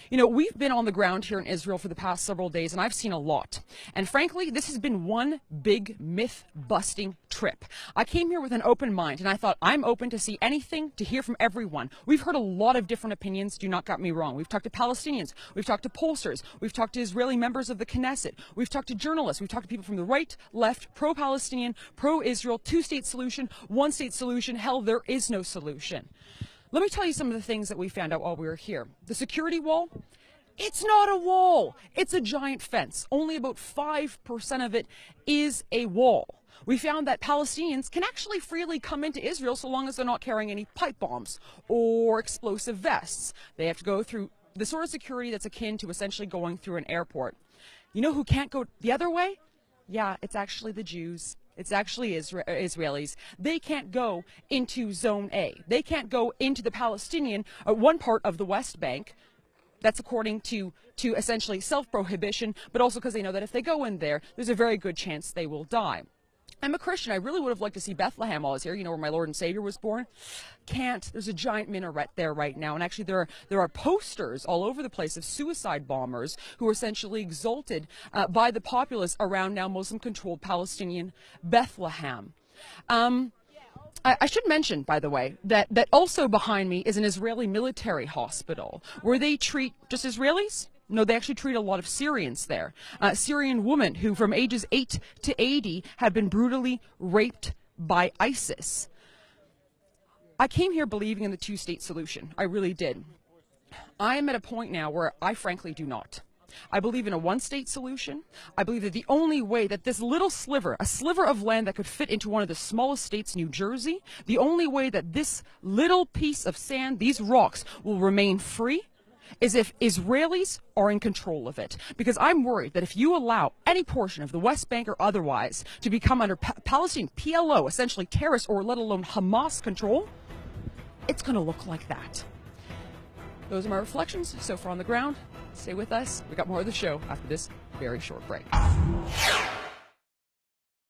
You know, we've been on the ground here in Israel for the past several days, and I've seen a lot. And frankly, this has been one big myth-busting trip. I came here with an open mind, and I thought, I'm open to see anything, to hear from everyone. We've heard a lot of different opinions, do not get me wrong. We've talked to Palestinians, we've talked to pollsters, we've talked to Israeli members of the Knesset, we've talked to journalists, we've talked to people from the right, left, pro-Palestinian, pro-Israel, two-state solution, one-state solution. Hell, there is no solution. Let me tell you some of the things that we found out while we were here. The security wall, it's not a wall. It's a giant fence. Only about 5% of it is a wall. We found that Palestinians can actually freely come into Israel so long as they're not carrying any pipe bombs or explosive vests. They have to go through the sort of security that's akin to essentially going through an airport. You know who can't go the other way? Yeah, it's actually the Jews. It's actually Israelis. They can't go into Zone A. They can't go into the Palestinian, one part of the West Bank. That's according to essentially self-prohibition, but also because they know that if they go in there, there's a very good chance they will die. I'm a Christian. I really would have liked to see Bethlehem while I was here, you know, where my Lord and Savior was born. Can't. There's a giant minaret there right now. And actually there are posters all over the place of suicide bombers who are essentially exalted by the populace around now Muslim-controlled Palestinian Bethlehem. I should mention, by the way, that also behind me is an Israeli military hospital where they treat just Israelis. No, they actually treat a lot of Syrians there. Syrian women who from ages 8 to 80 have been brutally raped by ISIS. I came here believing in the two-state solution. I really did. I am at a point now where I frankly do not. I believe in a one-state solution. I believe that the only way that this little sliver, a sliver of land that could fit into one of the smallest states, New Jersey, the only way that this little piece of sand, these rocks, will remain free is if Israelis are in control of it. Because I'm worried that if you allow any portion of the West Bank or otherwise to become under Palestinian PLO, essentially terrorist or let alone Hamas control, it's going to look like that. Those are my reflections so far on the ground. Stay with us. We got more of the show after this very short break.